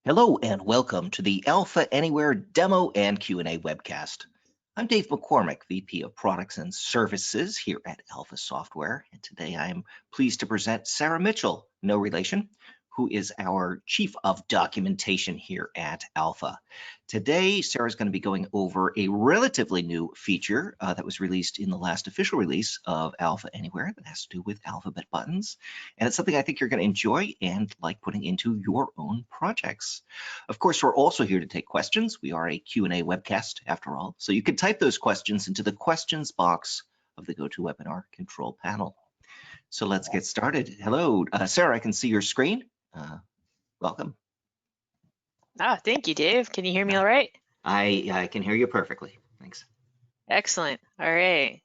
Hello and welcome to the Alpha Anywhere demo and Q&A webcast. I'm Dave McCormick, VP of Products and Services here at Alpha Software, and today I'm pleased to present Sarah Mitchell, no relation, who is our Chief of Documentation here at Alpha. Today, Sarah's going to be going over a relatively new feature that was released in the last official release of Alpha Anywhere that has to do with alphabet buttons. And it's something I think you're going to enjoy and like putting into your own projects. Of course, we're also here to take questions. We are a Q&A webcast after all, so you can type those questions into the questions box of the GoToWebinar control panel. So let's get started. Hello, Sarah, I can see your screen. Welcome. Thank you, Dave. Can you hear me all right? I can hear you perfectly. Thanks. Excellent. All right.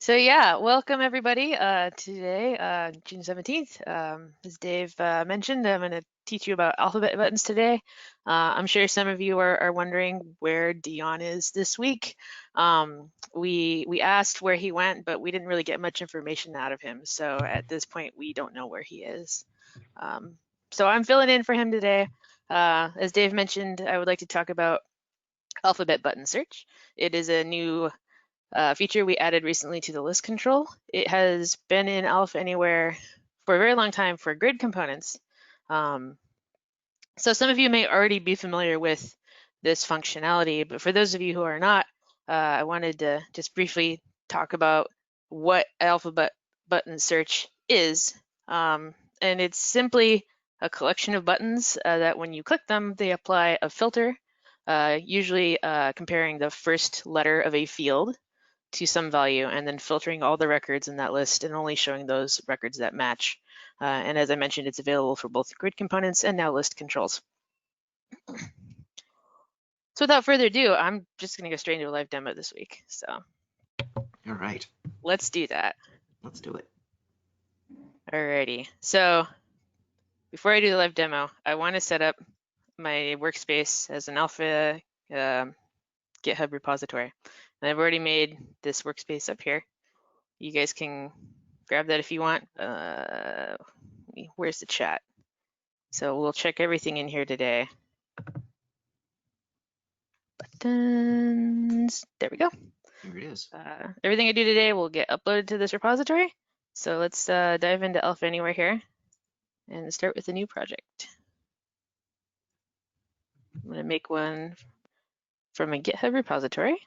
So yeah, welcome everybody. Today, June 17th, as Dave mentioned, I'm going to teach you about alphabet buttons today. I'm sure some of you are wondering where Dion is this week. We asked where he went, but we didn't really get much information out of him. So at this point, we don't know where he is. So I'm filling in for him today. As Dave mentioned, I would like to talk about alphabet button search. It is a new feature we added recently to the list control. It has been in Alpha Anywhere for a very long time for grid components. So some of you may already be familiar with this functionality, but for those of you who are not, I wanted to just briefly talk about what alphabet button search is. And it's simply a collection of buttons that when you click them, they apply a filter, usually comparing the first letter of a field to some value and then filtering all the records in that list and only showing those records that match. And as I mentioned, it's available for both grid components and now list controls. So without further ado, I'm just going to go straight into a live demo this week. So All right. Let's do that. Let's do it. Alrighty. So before I do the live demo, I want to set up my workspace as an alpha GitHub repository. And I've already made this workspace up here. You guys can grab that if you want. Where's the chat? So we'll check everything in here today. Buttons, there we go. Here it is. Everything I do today will get uploaded to this repository. So let's dive into Alpha Anywhere here and start with a new project. I'm going to make one from a GitHub repository.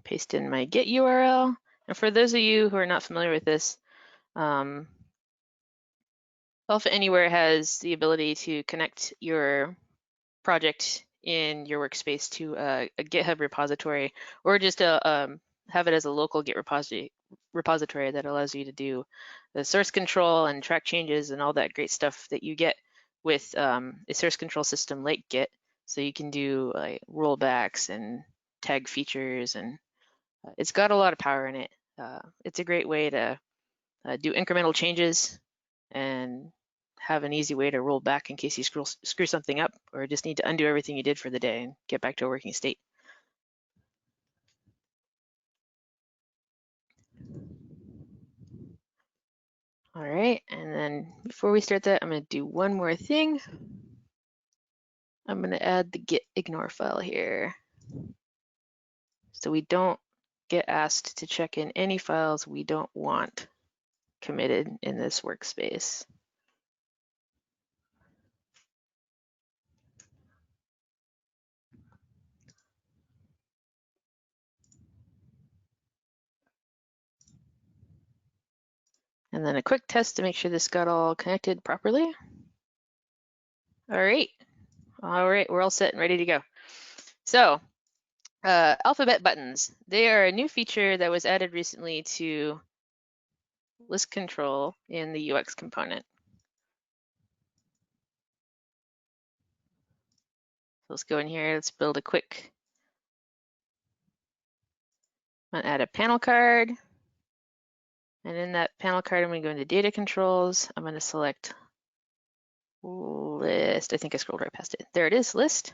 Paste in my Git URL. And for those of you who are not familiar with this, Alpha Anywhere has the ability to connect your project in your workspace to a GitHub repository, or just have it as a local Git repository that allows you to do the source control and track changes and all that great stuff that you get with a source control system like Git. So you can do like rollbacks and tag features, and it's got a lot of power in it. It's a great way to do incremental changes and have an easy way to roll back in case you screw something up or just need to undo everything you did for the day and get back to a working state. All right, and then before we start that, I'm going to do one more thing. I'm going to add the git ignore file here. So we don't get asked to check in any files we don't want committed in this workspace. And then a quick test to make sure this got all connected properly. All right, we're all set and ready to go. So alphabet buttons, they are a new feature that was added recently to list control in the UX component. So let's go in here, let's build a quick, I'm gonna add a panel card. And in that panel card, I'm gonna go into data controls. I'm gonna select list. I think I scrolled right past it. There it is, list.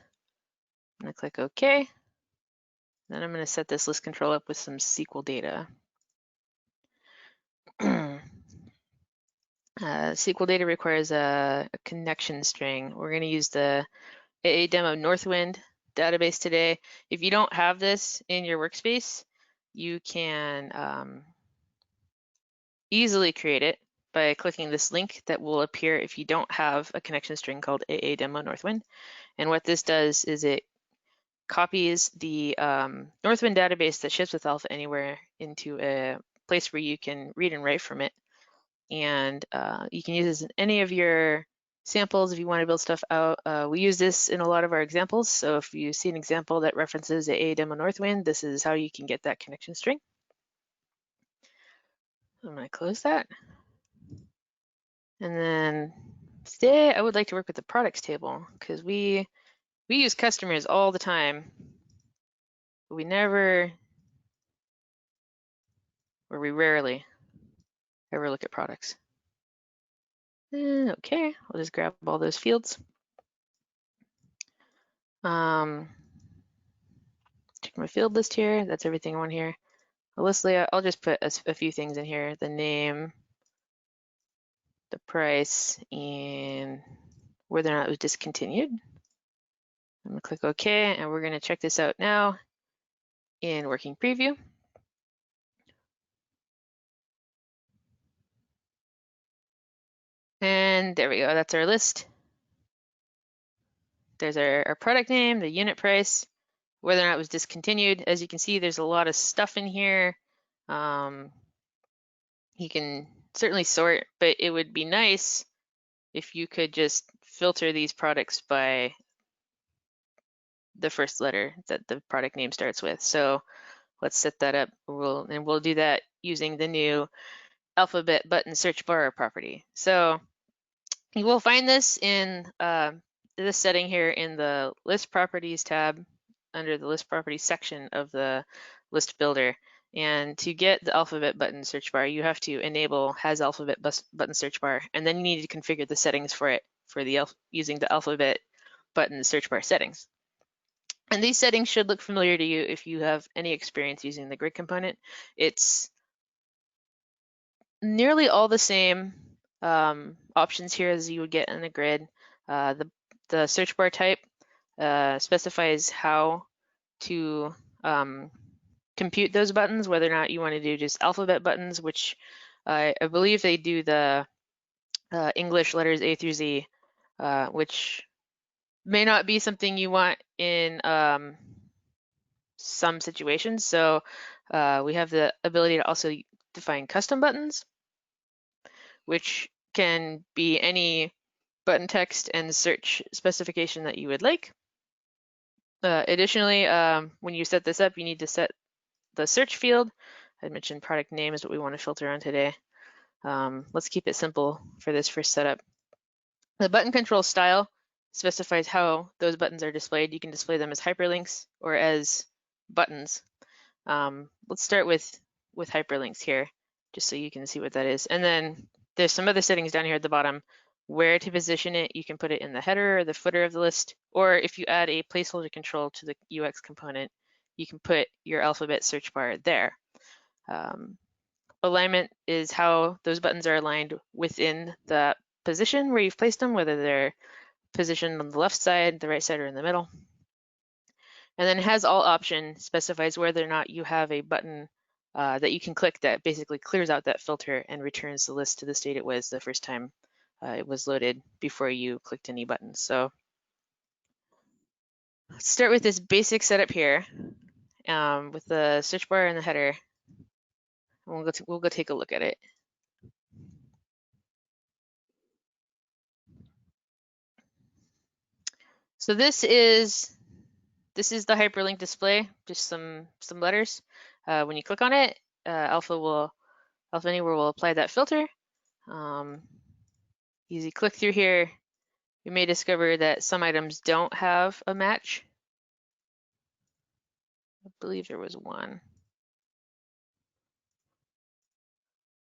I'm gonna click OK. Then I'm gonna set this list control up with some SQL data. SQL data requires a connection string. We're going to use the AA demo Northwind database today. If you don't have this in your workspace, you can easily create it by clicking this link that will appear if you don't have a connection string called AA demo Northwind. And what this does is it copies the Northwind database that ships with Alpha Anywhere into a place where you can read and write from it. And you can use this in any of your samples if you want to build stuff out. We use this in a lot of our examples. So if you see an example that references a demo Northwind, this is how you can get that connection string. I'm going to close that. And then today I would like to work with the products table because we use customers all the time, but we rarely ever look at products. Okay, I'll just grab all those fields. Check my field list here. That's everything on here. The list layout, I'll just put a few things in here: the name, the price, and whether or not it was discontinued. I'm gonna click OK, and we're gonna check this out now in working preview. And there we go, that's our list. There's our product name, the unit price, whether or not it was discontinued. As you can see, there's a lot of stuff in here. You can certainly sort, but it would be nice if you could just filter these products by the first letter that the product name starts with. So let's set that up. We'll do that using the new alphabet button search bar property. So you will find this in this setting here in the list properties tab under the list properties section of the list builder. And to get the alphabet button search bar, you have to enable has alphabet button search bar, and then you need to configure the settings for it for the using the alphabet button search bar settings. And these settings should look familiar to you if you have any experience using the grid component. It's nearly all the same options here as you would get in a grid. The search bar type specifies how to compute those buttons, whether or not you want to do just alphabet buttons, which I believe they do the English letters A through Z, which may not be something you want in some situations. So we have the ability to also define custom buttons, which can be any button text and search specification that you would like. Additionally, when you set this up, you need to set the search field. I mentioned product name is what we want to filter on today. Let's keep it simple for this first setup. The button control style specifies how those buttons are displayed. You can display them as hyperlinks or as buttons. Let's start with hyperlinks here, just so you can see what that is. And then there's some other settings down here at the bottom. Where to position it, you can put it in the header or the footer of the list, or if you add a placeholder control to the UX component, you can put your alphabet search bar there. Alignment is how those buttons are aligned within the position where you've placed them, whether they're positioned on the left side, the right side, or in the middle. And then has all option specifies whether or not you have a button that you can click that basically clears out that filter and returns the list to the state it was the first time it was loaded before you clicked any buttons. So let's start with this basic setup here with the search bar and the header. We'll go take a look at it. So this is the hyperlink display, just some letters. When you click on it, Alpha Anywhere will apply that filter. Easy click through here. You may discover that some items don't have a match. I believe there was one.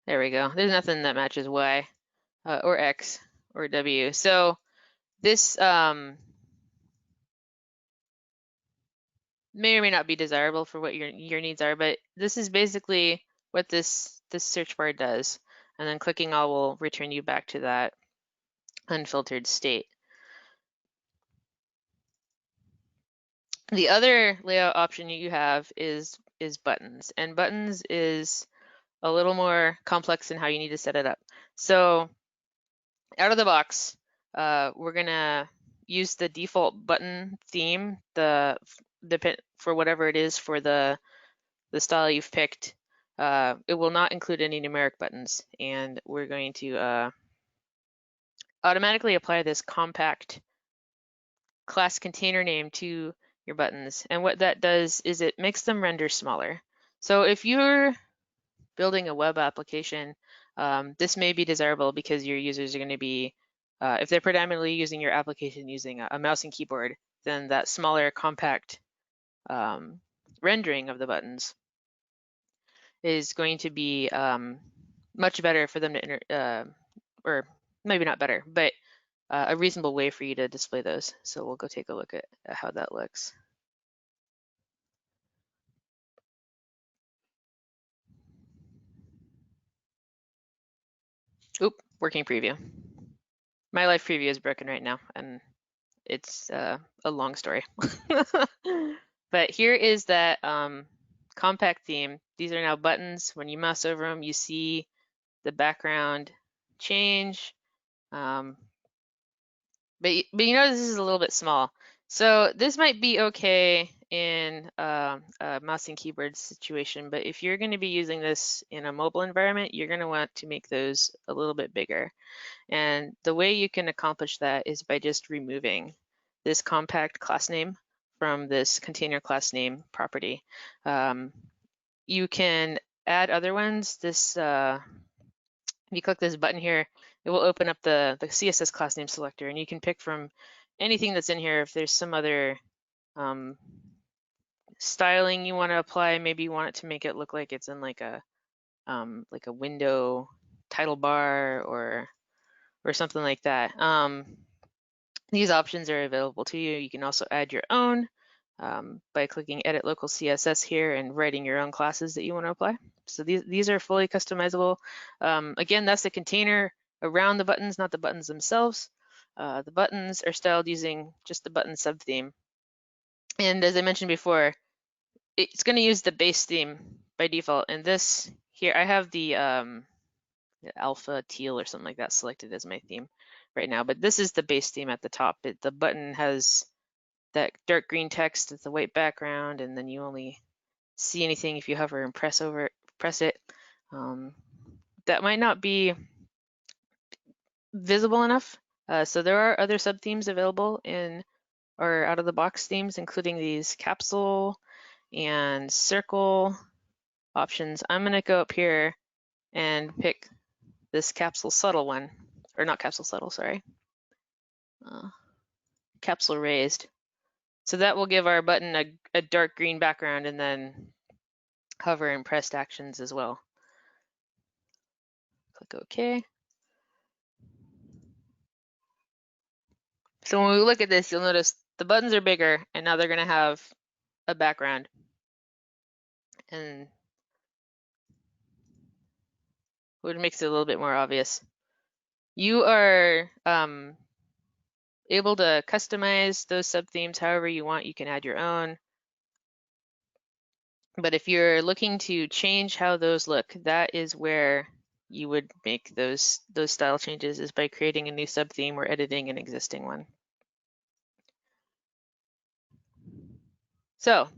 There we go. There's nothing that matches Y or X or W. So this may or may not be desirable for what your needs are, but this is basically what this search bar does. and then clicking all will return you back to that unfiltered state. The other layout option you have is buttons, and buttons is a little more complex in how you need to set it up. So out of the box, we're gonna use the default button theme, for whatever it is for the style you've picked. It will not include any numeric buttons, and we're going to automatically apply this compact class container name to your buttons. And what that does is it makes them render smaller. So if you're building a web application, this may be desirable because your users are going to be, if they're predominantly using your application using a mouse and keyboard, then that smaller compact rendering of the buttons is going to be much better for them to, or maybe not better, but a reasonable way for you to display those. So we'll go take a look at how that looks. Oop, working preview. My live preview is broken right now, and it's a long story. But here is that compact theme. These are now buttons. When you mouse over them, you see the background change. But you know this is a little bit small. So this might be okay in a mouse and keyboard situation, but if you're going to be using this in a mobile environment, you're going to want to make those a little bit bigger. And the way you can accomplish that is by just removing this compact class name from this container class name property. You can add other ones. This, if you click this button here, it will open up the CSS class name selector, and you can pick from anything that's in here. If there's some other styling you want to apply, maybe you want it to make it look like it's in like a window title bar or something like that. These options are available to you. You can also add your own by clicking Edit Local CSS here and writing your own classes that you want to apply. So these are fully customizable. Again, that's the container around the buttons, not the buttons themselves. The buttons are styled using just the button subtheme. And as I mentioned before, it's going to use the base theme by default. And this here, I have the alpha teal or something like that selected as my theme right now, but this is the base theme at the top. The button has that dark green text with the white background, and then you only see anything if you hover and press it. That might not be visible enough. So there are other sub-themes available in our out-of-the-box themes, including these capsule and circle options. I'm going to go up here and pick this capsule subtle one, or not capsule subtle, sorry. Capsule raised. So that will give our button a dark green background, and then hover and pressed actions as well. Click OK. So when we look at this, you'll notice the buttons are bigger, and now they're going to have a background. And what makes it a little bit more obvious. You are able to customize those sub-themes however you want. You can add your own. But if you're looking to change how those look, that is where you would make those style changes, is by creating a new sub-theme or editing an existing one. So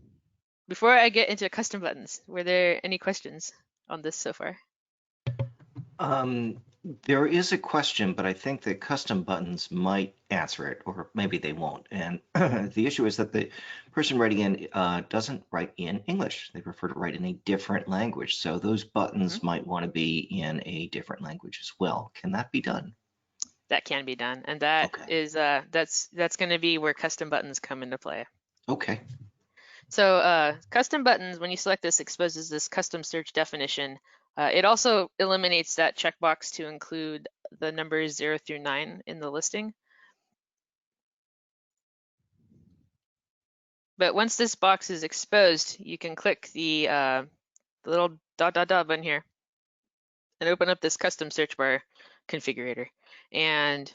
before I get into custom buttons, were there any questions on this so far? There is a question, but I think that custom buttons might answer it, or maybe they won't. And the issue is that the person writing in doesn't write in English. They prefer to write in a different language. So those buttons might want to be in a different language as well. Can that be done? That can be done, and that is that's going to be where custom buttons come into play. Okay. So custom buttons, when you select this, exposes this custom search definition. It also eliminates that checkbox to include the numbers 0 through 9 in the listing. But once this box is exposed, you can click the little dot button here, and open up this custom search bar configurator. And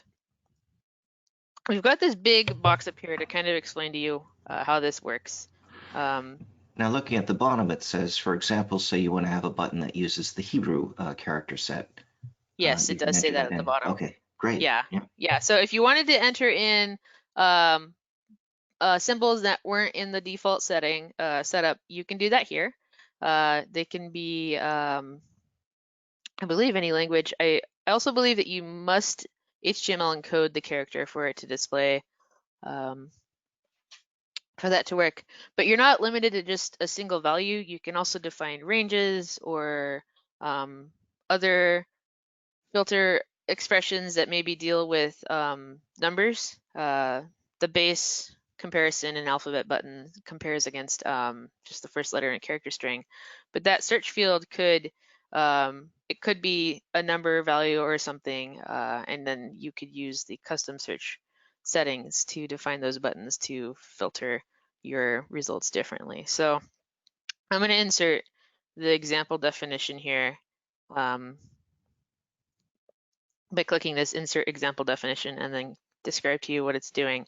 we've got this big box up here to kind of explain to you how this works. Now, looking at the bottom, it says, for example, say you want to have a button that uses the Hebrew character set. Yes, You it can does say enter that that at the in. bottom. Okay, great. Yeah, Yeah. yeah. So if you wanted to enter in um, symbols that weren't in the default setup, you can do that here. They can be, I believe, any language. I also believe that you must HTML encode the character for it to display, for that to work. But you're not limited to just a single value. You can also define ranges or other filter expressions that maybe deal with numbers. The base comparison in alphabet button compares against just the first letter in a character string. But that search field could, it could be a number value or something, and then you could use the custom search settings to define those buttons to filter your results differently. So I'm going to insert the example definition here. By clicking this insert example definition and then describe to you what it's doing.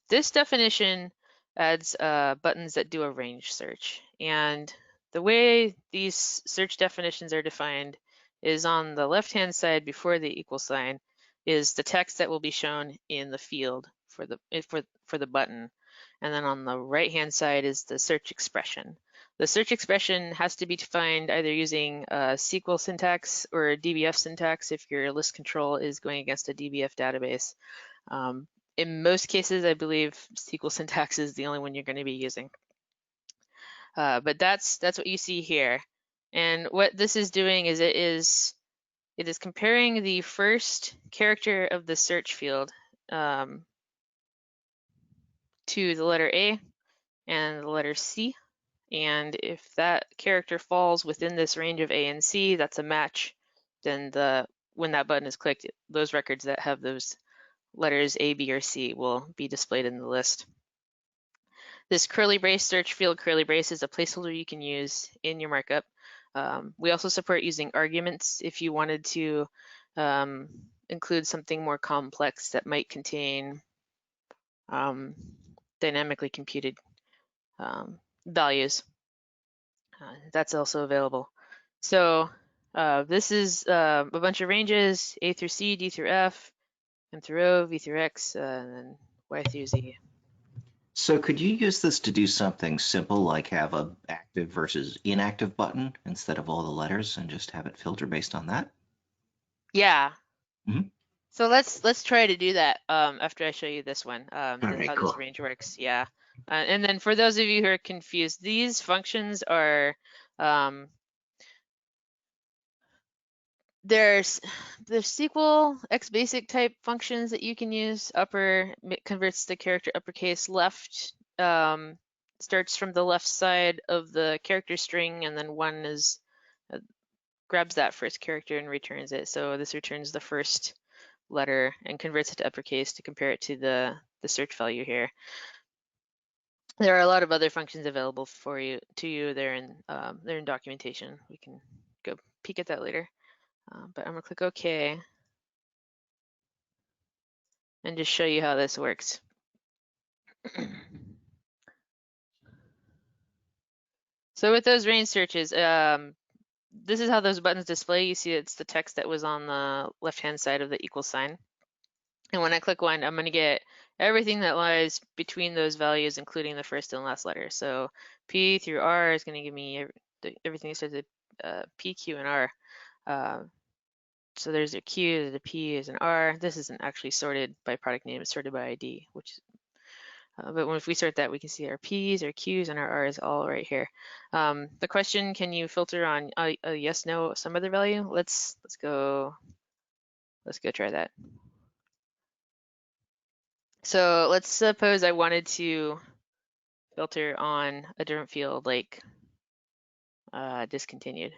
This definition adds buttons that do a range search. And the way these search definitions are defined is on the left-hand side before the equal sign is the text that will be shown in the field for the button. And then on the right-hand side is the search expression. The search expression has to be defined either using SQL syntax or DBF syntax if your list control is going against a DBF database. In most cases, I believe SQL syntax is the only one you're going to be using. But that's what you see here. And what this is doing is it is comparing the first character of the search field to the letter A and the letter C. And if that character falls within this range of A and C, that's a match. Then when that button is clicked, those records that have those letters A, B, or C will be displayed in the list. This curly brace search field curly brace is a placeholder you can use in your markup. We also support using arguments if you wanted to include something more complex that might contain dynamically computed values. That's also available. So this is a bunch of ranges, A through C, D through F, M through O, V through X, and then Y through Z. So could you use this to do something simple like have a active versus inactive button instead of all the letters and just have it filter based on that? Yeah. Mhm. So let's try to do that after I show you this one, All right, how this cool. range works. Yeah. And then for those of you who are confused, these functions are there's SQL Xbasic type functions that you can use. Upper converts the character uppercase. Left starts from the left side of the character string, and then one is grabs that first character and returns it. So this returns the first letter and converts it to uppercase to compare it to the search value here. There are a lot of other functions available for you They're in documentation. We can go peek at that later. But I'm gonna click OK and just show you how this works. So with those range searches, this is how those buttons display. You see it's the text that was on the left-hand side of the equal sign. And when I click one, I'm going to get everything that lies between those values, including the first and last letter. So P through R is going to give me everything that starts with P, Q, and R. So there's a Q, there's a P, there's an R. This isn't actually sorted by product name, it's sorted by ID, but if we sort that, we can see our P's, our Q's, and our R's all right here. The question, can you filter on a yes, no, some other value? Let's go try that. So let's suppose I wanted to filter on a different field like discontinued.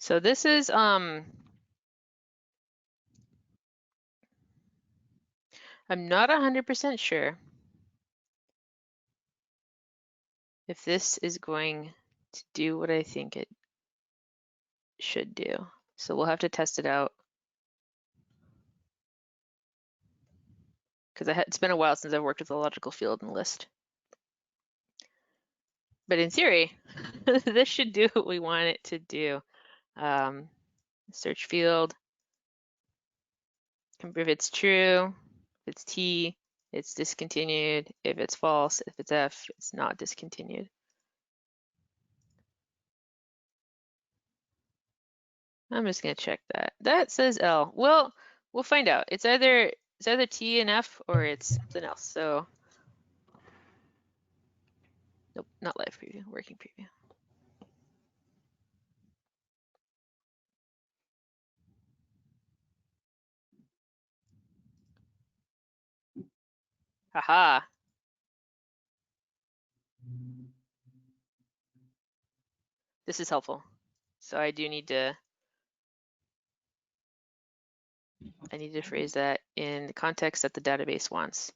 So this is I'm not 100% sure if this is going to do what I think it should do. So we'll have to test it out. Because it's been a while since I've worked with a logical field and list. But in theory, this should do what we want it to do. Search field, if it's true, if it's T, it's discontinued. If it's false, if it's F, it's not discontinued. I'm just gonna check that. That says L. Well, we'll find out. It's either T and F or it's something else. So, nope, not live preview, working preview. Haha. This is helpful. So I do need to phrase that in the context that the database wants.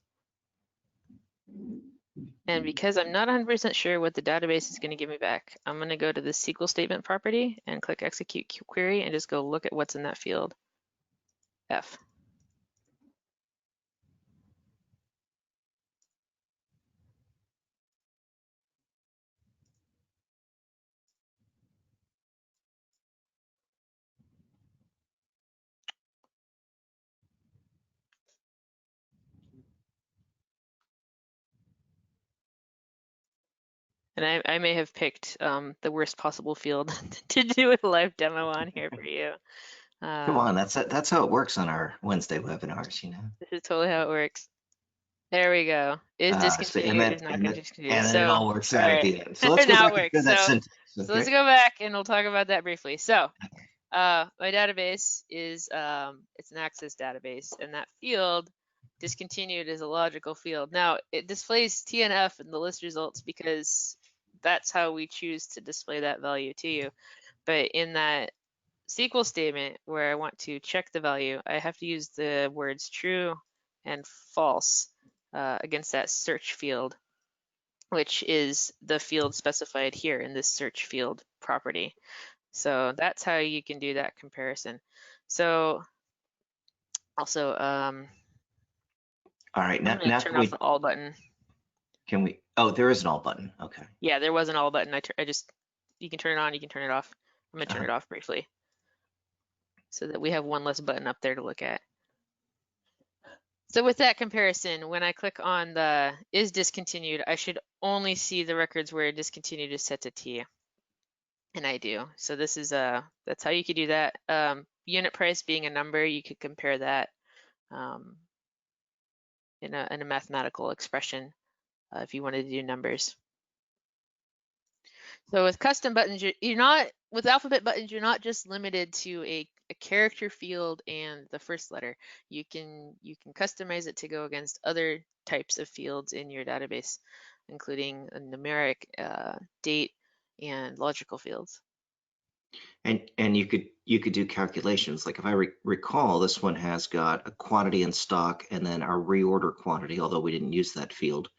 And because I'm not 100% sure what the database is going to give me back, I'm going to go to the SQL statement property and click execute query and just go look at what's in that field, F. And I may have picked the worst possible field to do a live demo on here for you. Come on, that's how it works on our Wednesday webinars, you know. This is totally how it works. There we go. Is discontinued, is not discontinued. And then it all works out at the end. So let's go now back it and works. show that syntax. Okay? So let's go back and we'll talk about that briefly. So my database is it's an access database, and that field discontinued is a logical field. Now it displays TNF in the list results because that's how we choose to display that value to you. But in that SQL statement where I want to check the value, I have to use the words true and false against that search field, which is the field specified here in this search field property. So that's how you can do that comparison. So also, all right, now turn off the all button. Can we? Oh, there is an all button. Okay. Yeah, there was an all button. You can turn it on, you can turn it off. I'm gonna turn it off briefly so that we have one less button up there to look at. So with that comparison, when I click on the is discontinued, I should only see the records where discontinued is set to T. And I do. So this is that's how you could do that. Unit price being a number, you could compare that in a mathematical expression if you wanted to do numbers. So with custom buttons, with alphabet buttons, you're not just limited to a character field and the first letter. You can customize it to go against other types of fields in your database, including a numeric, date, and logical fields. And you could do calculations. Like if I recall, this one has got a quantity in stock and then our reorder quantity, although we didn't use that field.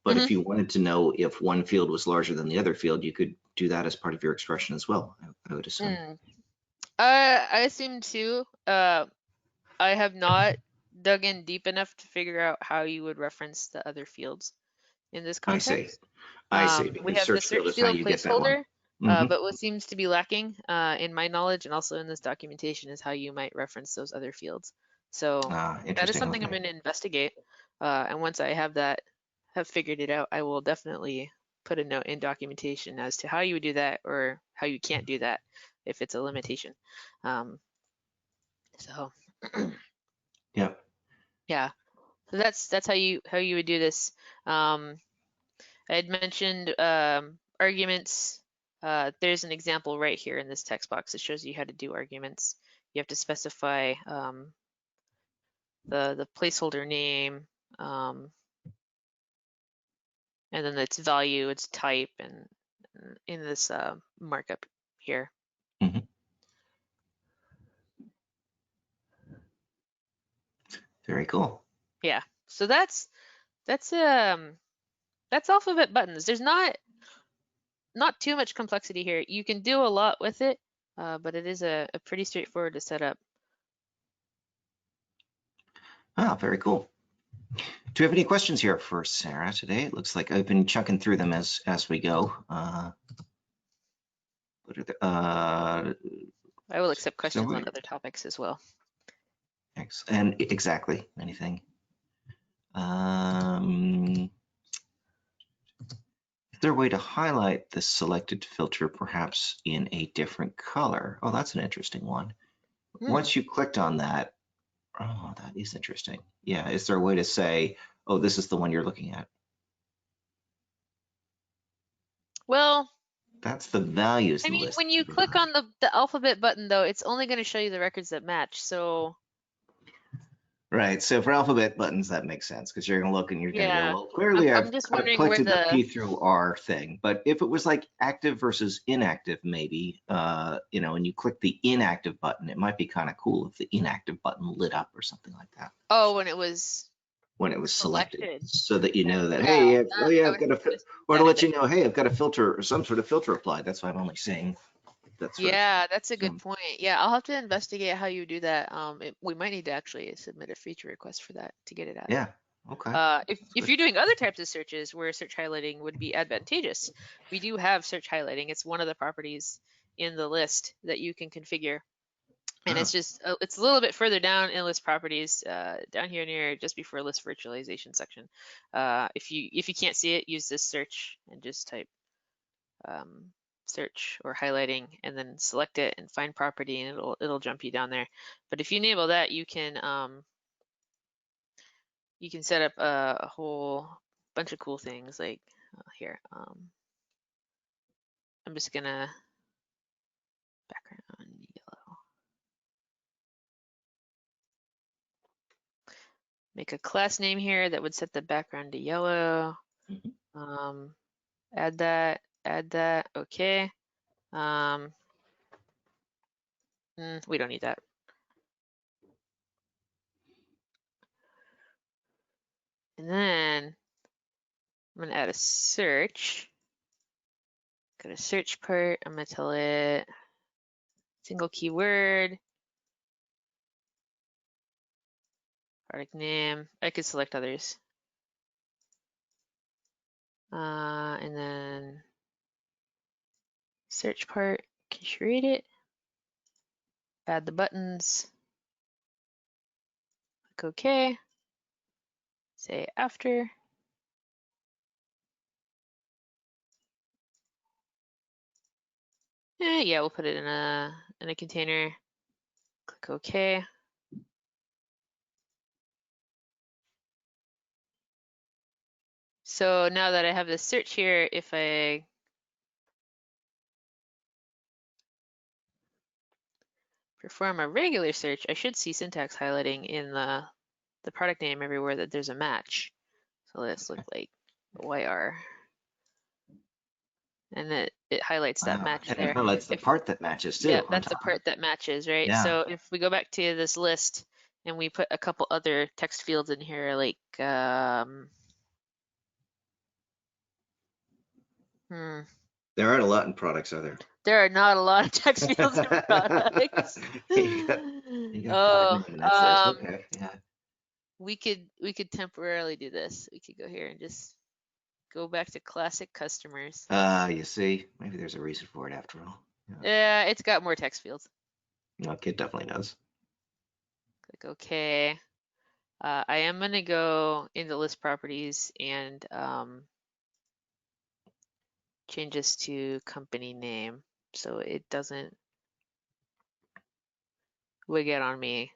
But if you wanted to know if one field was larger than the other field, you could do that as part of your expression as well, I would assume. I assume too. I have not dug in deep enough to figure out how you would reference the other fields in this context. I see. We have the search field placeholder, but what seems to be lacking in my knowledge and also in this documentation is how you might reference those other fields. So that is something I'm going to investigate. And once I have figured it out, I will definitely put a note in documentation as to how you would do that or how you can't do that if it's a limitation. So yeah, so that's how you would do this. I had mentioned arguments. There's an example right here in this text box that shows you how to do arguments. You have to specify the placeholder name, and then its value, its type, and in this markup here. Very cool. Yeah. So that's alphabet buttons. There's not too much complexity here. You can do a lot with it, but it is a pretty straightforward to set up. Ah, very cool. Do you have any questions here for Sarah today? It looks like I've been chunking through them as we go. I will accept questions So on other topics as well. and exactly anything. Is there a way to highlight the selected filter perhaps in a different color? Oh, that's an interesting one. Once you clicked on that, oh, that is interesting. Yeah, is there a way to say, oh, this is the one you're looking at? Well, That's the values I mean, list. when you click on the alphabet button, though, it's only going to show you the records that match. So Right. So for alphabet buttons, that makes sense because you're going to look and you're going to go, yeah, well, clearly I'm just I've wondering where collected the the P through R thing. But if it was like active versus inactive, maybe, you know, and you click the inactive button, it might be kind of cool if the inactive button lit up or something like that when it was selected, selected. so that you know that, Yeah, hey, oh yeah, I I've would got have a, to or to edit let it. you know, hey, I've got a filter or some sort of filter applied. That's why I'm only saying that sort of thing. Yeah, that's a good So, point. Yeah, I'll have to investigate how you do that. We might need to actually submit a feature request for that to get it out. yeah. Okay. If you're doing other types of searches where search highlighting would be advantageous, we do have search highlighting. It's one of the properties in the list that you can configure. And Oh, it's just, it's a little bit further down in list properties, down here near just before list virtualization section. If you can't see it, use this search and just type search or highlighting and then select it and find property and it'll jump you down there. But if you enable that, you can set up a whole bunch of cool things like here. I'm just gonna background yellow. Make a class name here that would set the background to yellow. Add that, okay. We don't need that. And then I'm gonna add a search. Go to search part, I'm gonna tell it single keyword, product name. I could select others. And then search part, can you read it? Add the buttons. Click OK. Say after. Yeah, we'll put it in a container. Click OK. So now that I have this search here, if I perform a regular search, I should see syntax highlighting in the product name everywhere that there's a match. So let's look like YR. And it highlights that match and there. it highlights the part that matches too. Yeah, On that's the top. part that matches, right? Yeah. So if we go back to this list and we put a couple other text fields in here, like There aren't a lot in products, are there? there are not a lot of text fields in products. you got product name and that's it. Okay. Yeah. We could temporarily do this. We could go here and just go back to classic customers. You see, maybe there's a reason for it after all. Yeah, it's got more text fields. No, it definitely does. Click OK. I am going to go into list properties and change this to company name so it doesn't wig out on me.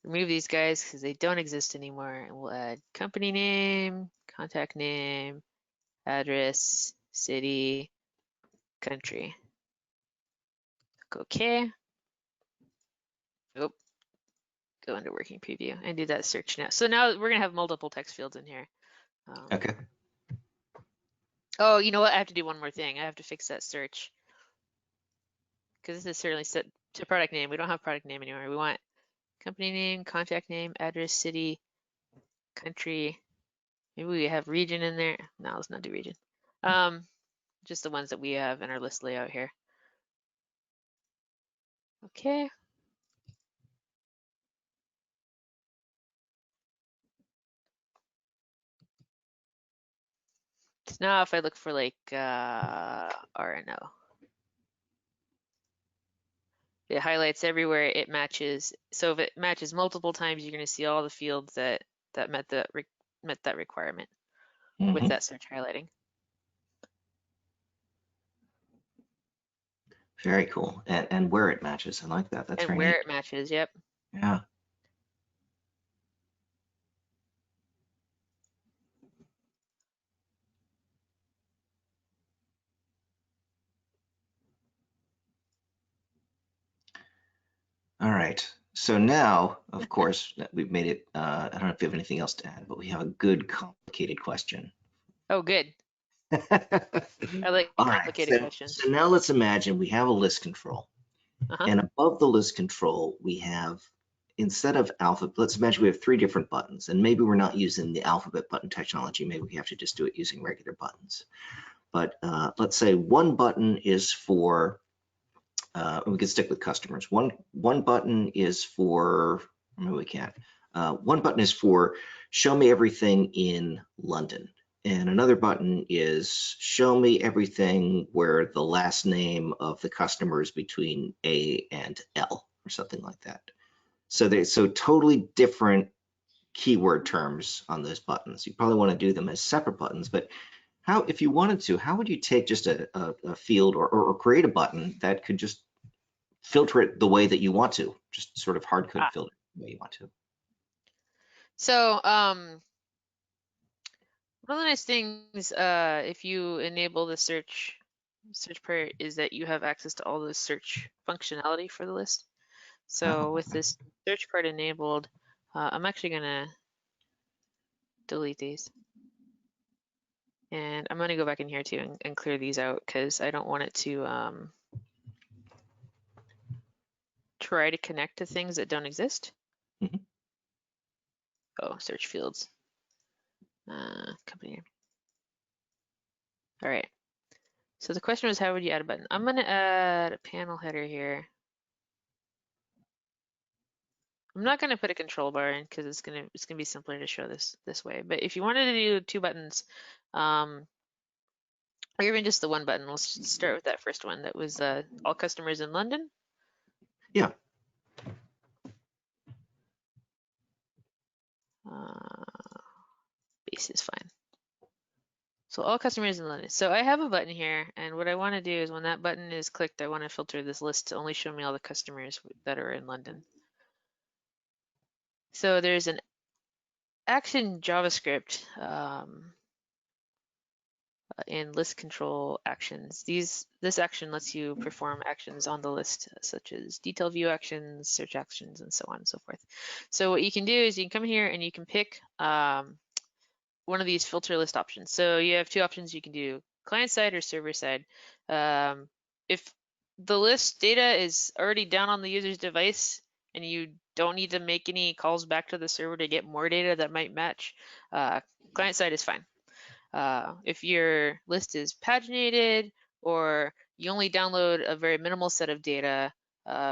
Remove these guys because they don't exist anymore, and we'll add company name, contact name, address, city, country. Click OK. Oh, go into working preview and do that search now. So now we're gonna have multiple text fields in here. Okay. Oh, you know what? I have to do one more thing. I have to fix that search because this is certainly set to product name. We don't have product name anymore. We want company name, contact name, address, city, country. Maybe we have region in there. No, let's not do region. Just the ones that we have in our list layout here. Okay. So now if I look for like RNO, it highlights everywhere it matches. So if it matches multiple times, you're going to see all the fields that met that requirement with that search highlighting. Very cool. And where it matches. I like that. That's And very where neat. it matches, yep. Yeah. All right. So now, of course, that we've made it. I don't know if you have anything else to add, but we have a good complicated question. Oh, good. All I like right. complicated So, questions. so now let's imagine we have a list control. Uh-huh. And above the list control, we have, instead of alphabet, let's imagine we have 3 different buttons. And maybe we're not using the alphabet button technology. Maybe we have to just do it using regular buttons. But let's say one button is for, we can stick with customers. One button is for, maybe we can't. One button is for show me everything in London. And another button is show me everything where the last name of the customer is between A and L or something like that. So totally different keyword terms on those buttons. You probably want to do them as separate buttons, but how, if you wanted to, how would you take just a field or create a button that could just filter it the way that you want to, just sort of hard code filter the way you want to? So, one of the nice things, if you enable the search part, is that you have access to all the search functionality for the list. So with this search part enabled, I'm actually gonna delete these. And I'm gonna go back in here too and clear these out because I don't want it to try to connect to things that don't exist. Oh, search fields. Company name. All right. So the question was, how would you add a button? I'm gonna add a panel header here. I'm not gonna put a control bar in because it's gonna be simpler to show this way. But if you wanted to do 2 buttons, or even just the 1 button, let's start with that first one. That was all customers in London. Yeah. Base is fine. So all customers in London. So I have a button here, and what I want to do is when that button is clicked, I want to filter this list to only show me all the customers that are in London. So there's an action JavaScript in list control actions. This action lets you perform actions on the list, such as detail view actions, search actions, and so on and so forth. So what you can do is you can come here and you can pick one of these filter list options. So you have 2 options. You can do client side or server side. If the list data is already down on the user's device and you don't need to make any calls back to the server to get more data that might match, client side is fine. If your list is paginated or you only download a very minimal set of data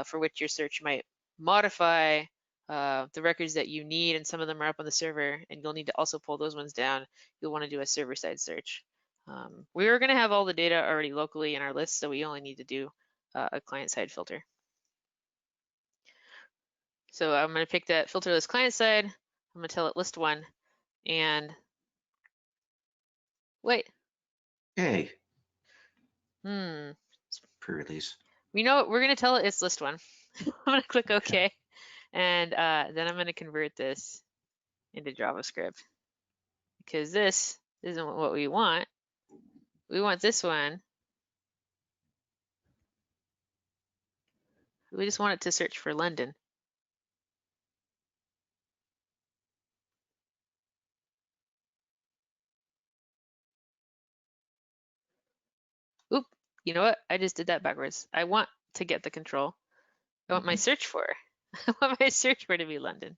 for which your search might modify the records that you need, and some of them are up on the server, and you'll need to also pull those ones down, you'll want to do a server-side search. We are going to have all the data already locally in our list, so we only need to do a client-side filter. So I'm going to pick that filter list client-side. I'm going to tell it list 1, and wait. Hey. Hmm. Pre-release. We know we're going to tell it it's list 1. I'm going to click OK. And then I'm going to convert this into JavaScript because this isn't what we want. We want this one. We just want it to search for London. Oop, you know what? I just did that backwards. I want to get the control. I want my search for I want my search word to be London.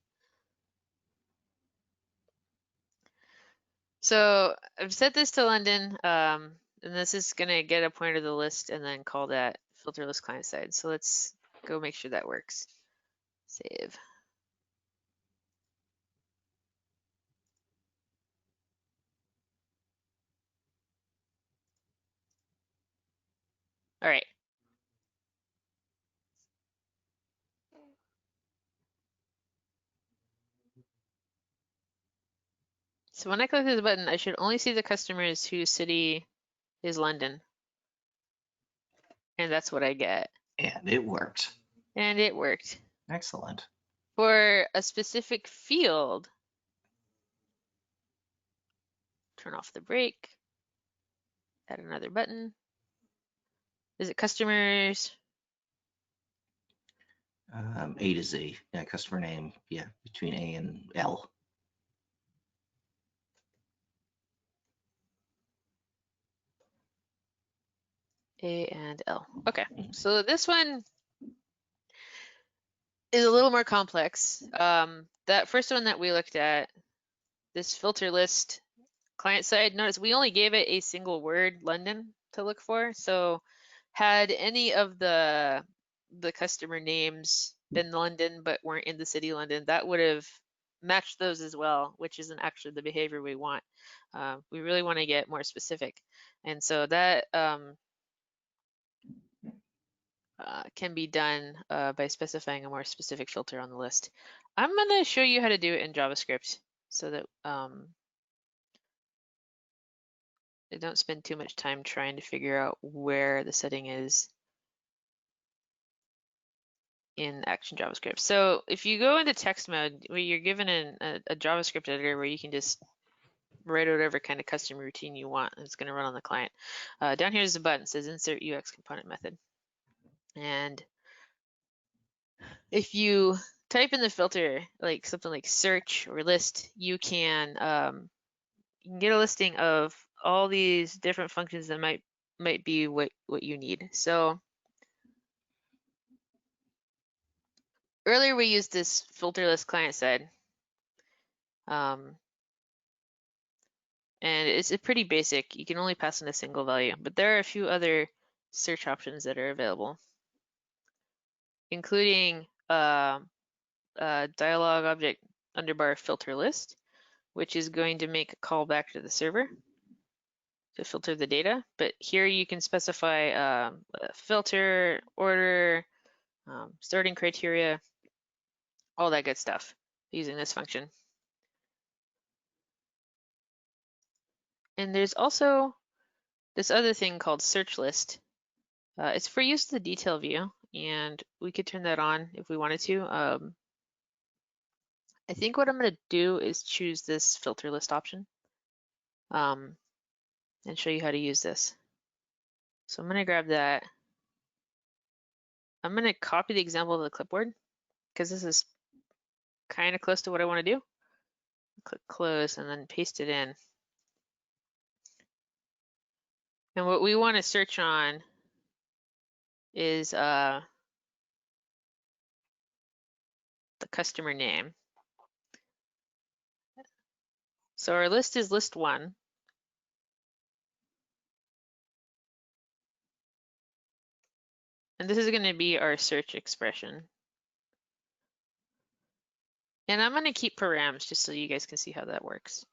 So I've set this to London, and this is gonna get a pointer to the list and then call that filter list client side. So let's go make sure that works. Save. All right. So when I click this button, I should only see the customers whose city is London. And that's what I get. And it worked. And it worked. Excellent. For a specific field, turn off the break, add another button. Is it customers? A to Z, yeah, customer name, yeah, between A and L. A and L. Okay, so this one is a little more complex. That first one that we looked at, this filter list client side, notice we only gave it a single word, London, to look for. So had any of the customer names been London but weren't in the city London, that would have matched those as well, which isn't actually the behavior we want. We really want to get more specific. And so that can be done by specifying a more specific filter on the list. I'm going to show you how to do it in JavaScript so that I don't spend too much time trying to figure out where the setting is in Action JavaScript. So if you go into text mode, where you're given a JavaScript editor where you can just write whatever kind of custom routine you want, and it's going to run on the client. Down here is a button, it says Insert UX Component Method. And if you type in the filter, like something like search or list, you can get a listing of all these different functions that might be what you need. So earlier we used this filter list client side. And it's pretty basic. You can only pass in a single value, but there are a few other search options that are available, including dialog object underbar filter list, which is going to make a call back to the server to filter the data. But here you can specify a filter, order, starting criteria, all that good stuff using this function. And there's also this other thing called search list. It's for use of the detail view, and we could turn that on if we wanted to. I think what I'm going to do is choose this filter list option and show you how to use this. So I'm going to grab that. I'm going to copy the example to the clipboard because this is kind of close to what I want to do. Click close and then paste it in. And what we want to search on is the customer name. So our list is list 1. And this is going to be our search expression. And I'm going to keep params just so you guys can see how that works.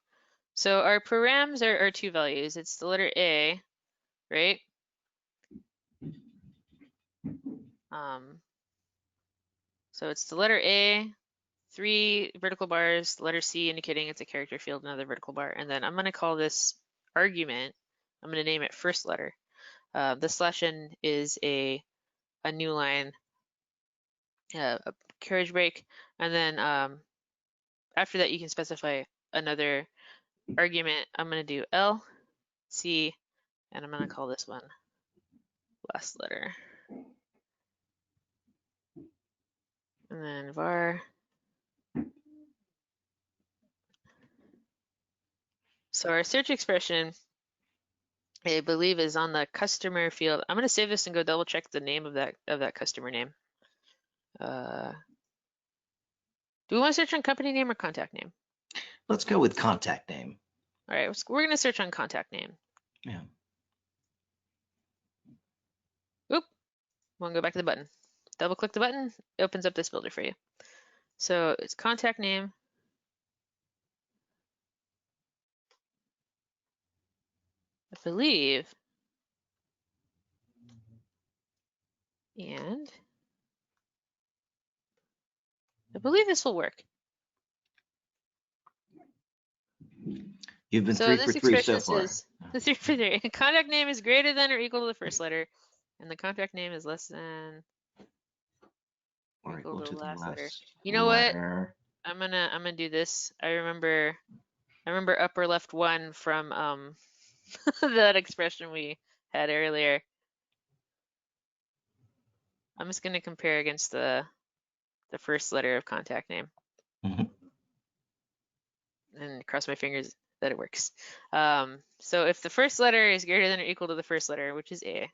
So our params are 2 values. It's the letter A, right? So it's the letter A, 3 vertical bars, letter C indicating it's a character field, another vertical bar. And then I'm going to call this argument, I'm going to name it first letter. The /n is a new line, a carriage break. And then after that, you can specify another argument. I'm going to do L, C, and I'm going to call this one last letter. And then var. So our search expression, I believe, is on the customer field. I'm going to save this and go double check the name of that customer name. Do we want to search on company name or contact name? Let's go with contact name. All right, we're going to search on contact name. Yeah. Oop, want to go back to the button. Double click the button, it opens up this builder for you. So it's contact name. I believe. And I believe this will work. You've been So 3 this for 3 expression so far. says the 3 for 3. Contact name is greater than or equal to the first letter, and the contact name is less than or equal to the last letter. You know what? I'm gonna do this. I remember upper left 1 from that expression we had earlier. I'm just gonna compare against the first letter of contact name. And cross my fingers that it works. So if the first letter is greater than or equal to the first letter, which is A,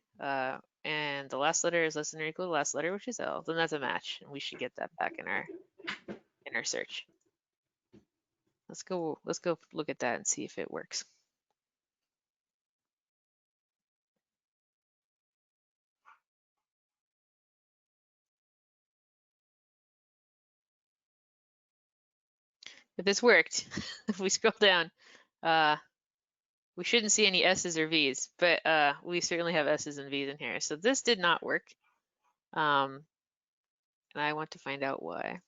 and the last letter is less than or equal to the last letter, which is L, then that's a match, and we should get that back in our search. Let's go look at that and see if it works. If this worked, if we scroll down, we shouldn't see any S's or V's, but we certainly have S's and V's in here. So this did not work. And I want to find out why.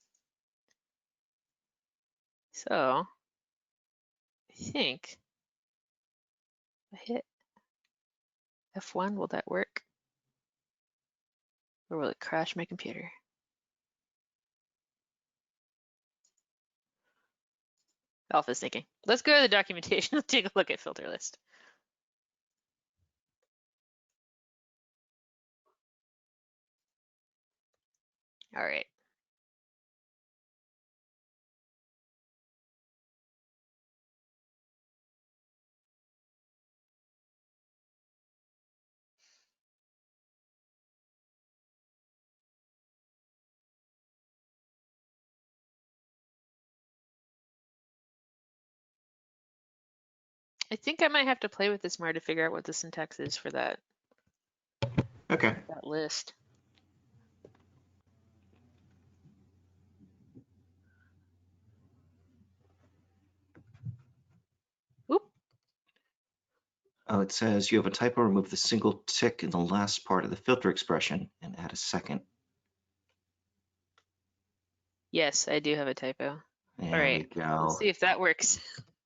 So I think if I hit F1, will that work? Or will it crash my computer? Alpha's thinking. Let's go to the documentation and take a look at filter list. All right. I think I might have to play with this more to figure out what the syntax is for that. Okay. That list. Oop. Oh, it says you have a typo. Remove the single tick in the last part of the filter expression and add a second. Yes, I do have a typo. There All right. we go. Let's see if that works.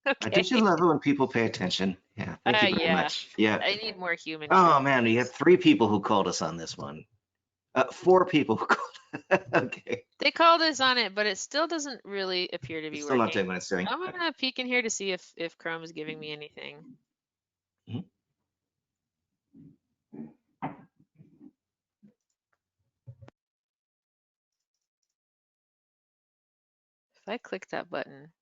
Okay. Don't you love it when people pay attention? Yeah, thank you very much. Yeah. I need more human. Oh man, we have 3 people who called us on this one. 4 people who called. Okay. They called us on it, but it still doesn't really appear to be Still not doing working. what it's doing. I'm gonna peek in here to see if Chrome is giving me anything. Mhm. If I click that button,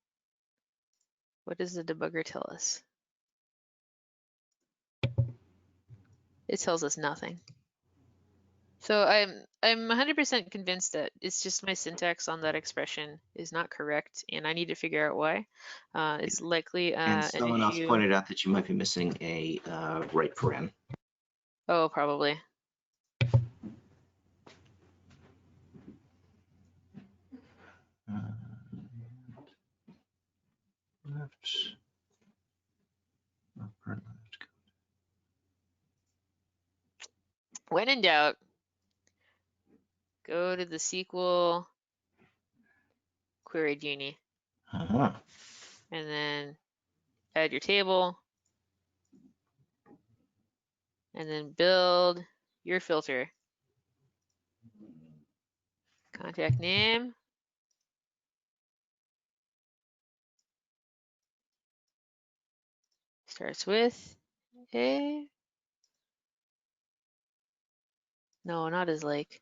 what does the debugger tell us? It tells us nothing. So I'm 100% convinced that it's just my syntax on that expression is not correct, and I need to figure out why. It's likely And an someone else issue. pointed out that you might be missing a right paren. Oh, probably. Left. Upper left. When in doubt, go to the SQL query genie, Uh-huh. and then add your table, and then build your filter. Contact name. Starts with a. No, not as like.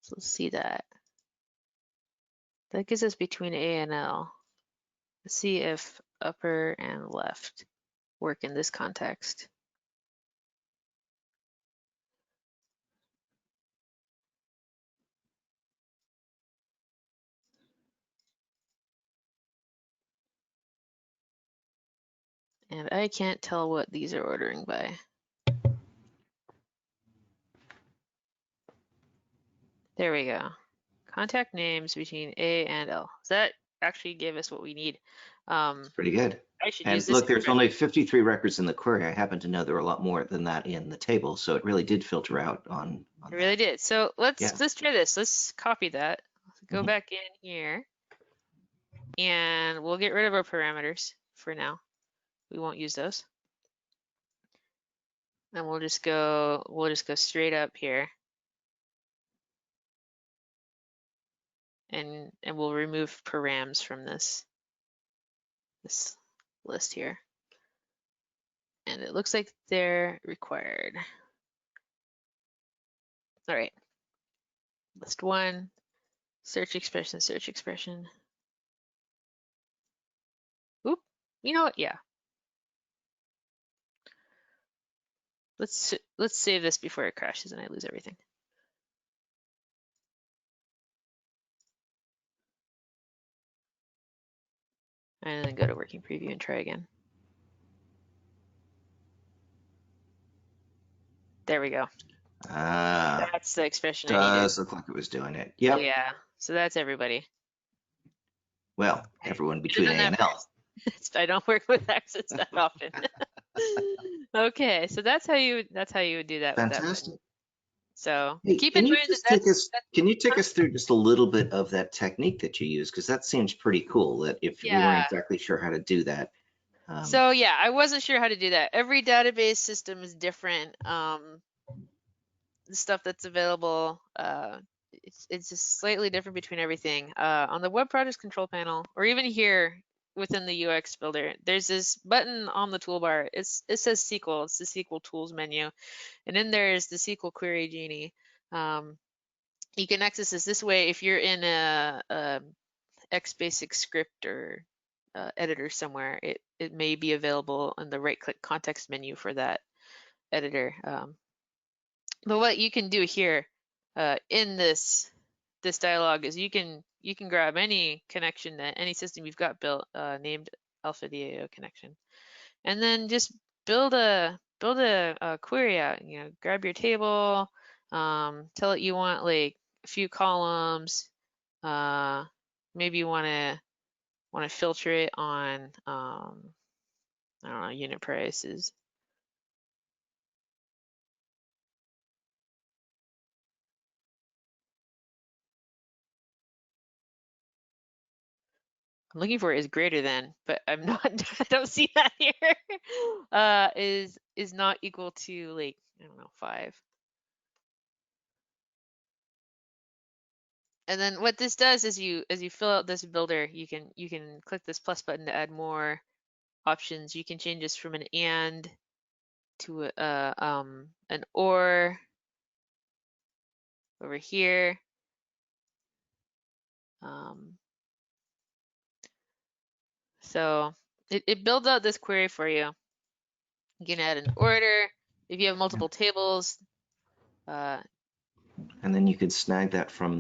So let's see that. That gives us between A and L. Let's see if upper and left work in this context. And I can't tell what these are ordering by. There we go. Contact names between A and L. So that actually gave us what we need. It's pretty good. I should use And this look, there's expression. only 53 records in the query. I happen to know there are a lot more than that in the table, so it really did filter out on It really that. did. So let's Yeah. try this. Let's copy that. Go Mhm. back in here, and we'll get rid of our parameters for now. We won't use those. And we'll just go straight up here. And we'll remove params from this list here. And it looks like they're required. All right. List one, search expression, search expression. Oop, you know what? Yeah. Let's save this before it crashes and I lose everything. And then go to working preview and try again. There we go. That's the expression I needed. Does look like it was doing it. Yep. Yeah. So that's everybody. Well, everyone Should have between done A that and L. first. I don't work with accents that often. Okay, so that's how you would do that with that button. Fantastic. So Hey, keep can in you mind that just can you take us through just a little bit of that technique that you use? Because that seems pretty cool that if we weren't yeah. exactly sure how to do that. So yeah, I wasn't sure how to do that. Every database system is different. The stuff that's available, it's just slightly different between everything. On the web projects control panel, or even here within the UX builder, there's this button on the toolbar. It says SQL. It's the SQL tools menu, and then there's the SQL query genie. You can access this way if you're in a Xbasic script or editor somewhere. It may be available in the right-click context menu for that editor. But what you can do here in this dialog is you can grab any connection that any system you've got built named Alpha DAO connection, and then just build a query out. You know, grab your table, tell it you want like a few columns. Maybe you want to filter it on I don't know, unit prices. I'm looking for is greater than, but I'm not. I don't see that here. Is not equal to like I don't know 5. And then what this does is as you fill out this builder, you can click this plus button to add more options. You can change this from an and to an or over here. So it builds out this query for you. You can add an order if you have multiple tables. And then you can snag that from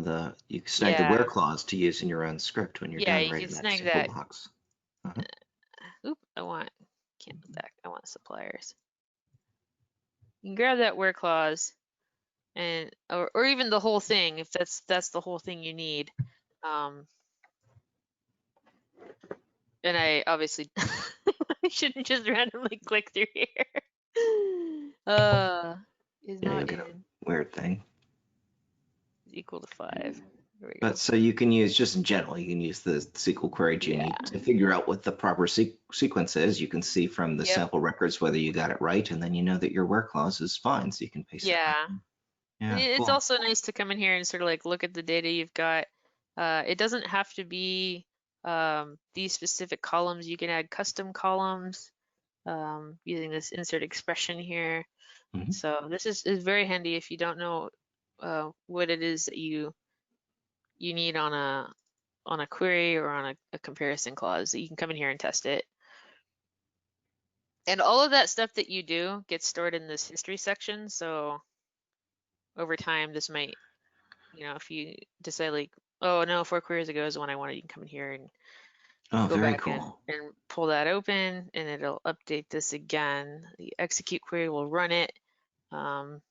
you can snag the where Yeah, clause to use in your own script when you're yeah, done you can writing that snag SQL that. box. Oop, can't do that. I want suppliers. You can grab that where clause and or even the whole thing if that's the whole thing you need. And I obviously I shouldn't just randomly click through here. Is Yeah, you'll not get a in weird thing. is equal to 5. There we go. But so you can use, just in general, you can use the SQL query genie to figure out what the proper sequence is. You can see from the Yep. sample records whether you got it right, and then you know that your where clause is fine, so you can paste that right Yeah. in. Yeah, It's cool. also nice to come in here and sort of like look at the data you've got. It doesn't have to be these specific columns. You can add custom columns using this insert expression here. Mhm. So this is very handy if you don't know what it is that you need on on a query or on a comparison clause, you can come in here and test it. And all of that stuff that you do gets stored in this history section. So over time, this might, if you decide like, oh no, 4 queries ago is the one I wanted, you can come in here and go very back cool. and pull that open, and it'll update this again. The execute query will run it. There's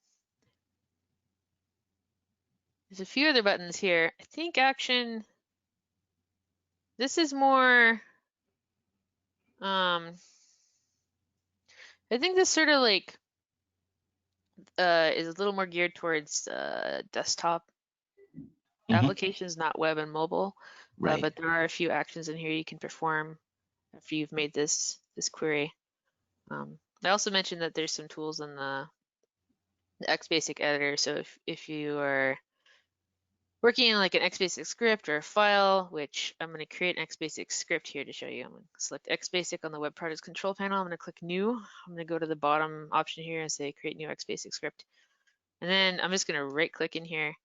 a few other buttons here. I think action, this is more, I think this sort of like is a little more geared towards desktop applications, not web and mobile. Right. But there are a few actions in here you can perform after you've made this query. I also mentioned that there's some tools in the Xbasic editor. So if you are working in like an Xbasic script or a file, which I'm going to create an Xbasic script here to show you. I'm going to select Xbasic on the Web Projects control panel. I'm going to click New. I'm going to go to the bottom option here and say Create New Xbasic Script. And then I'm just going to right click in here.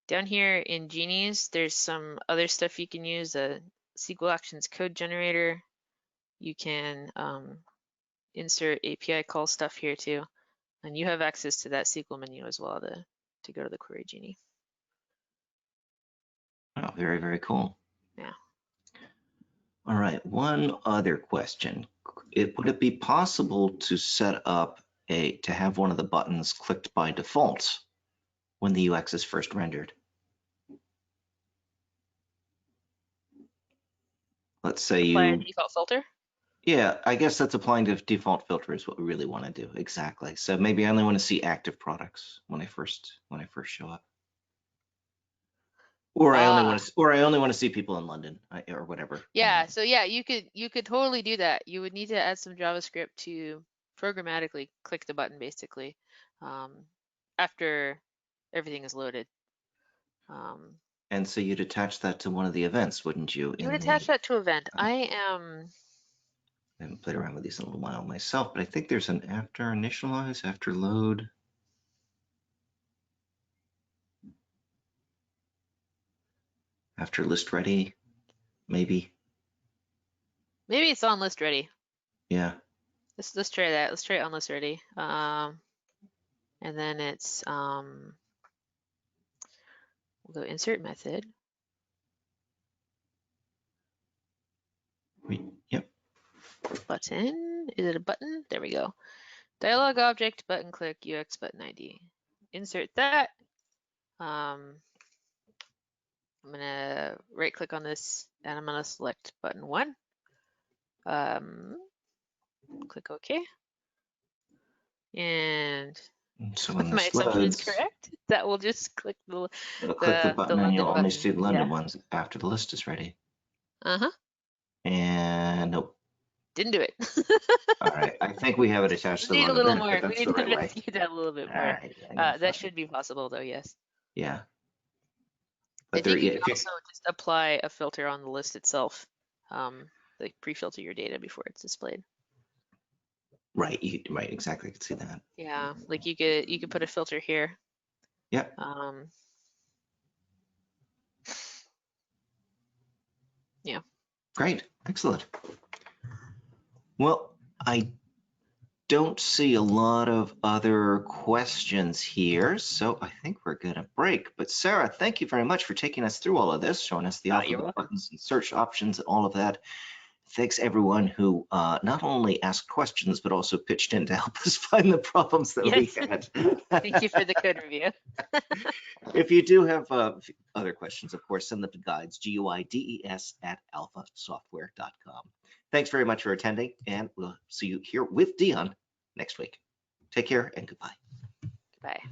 Down here in Genies, there's some other stuff you can use. A SQL Actions code generator. You can insert API call stuff here too. And you have access to that SQL menu as well to go to the Query Genie. Oh, very, very cool. Yeah. All right, one other question. Would it be possible to set up to have one of the buttons clicked by default when the UX is first rendered? Let's say Apply a default filter? Yeah, I guess that's applying to default filter is what we really want to do. Exactly. So maybe I only want to see active products when I first show up. Or I only want to see people in London or whatever. Yeah, so yeah, you could totally do that. You would need to add some JavaScript to programmatically click the button basically after everything is loaded. And so you'd attach that to one of the events, wouldn't you? You would attach that to event. I haven't played around with these in a little while myself, but I think there's an after initialize, after load. After list ready, maybe.Maybe it's on list ready. Yeah. Let's try that. Let's try it on list ready. And then it's we'll go insert method. Yep. Button. Is it a button? There we go. Dialog object, button click, UX button ID. Insert that. I'm gonna right click on this and I'm gonna select button 1. Click OK. And so when my this assumption loads, is correct, that will just click the button and you'll only see the London yeah. ones after the list is ready. Uh-huh. And nope. Didn't do it. All right. I think we have it attached to the We need a little event, more. but that's We need the to right way. investigate that a little bit All more. right. Yeah, That should be possible though, yes. Yeah. But I think you can also just apply a filter on the list itself, like pre-filter your data before it's displayed. Right, right, exactly. I could see that. Yeah, like you could put a filter here. Yeah. Yeah. Great, excellent. Well, I don't see a lot of other questions here, so I think we're gonna break. But Sarah, thank you very much for taking us through all of this, showing us the alphabet buttons and search options and all of that. Thanks everyone who not only asked questions, but also pitched in to help us find the problems that we had. Thank you for the code review. If you do have other questions, of course, send them to guides, guides@alphasoftware.com. Thanks very much for attending, and we'll see you here with Dion next week. Take care and goodbye. Goodbye.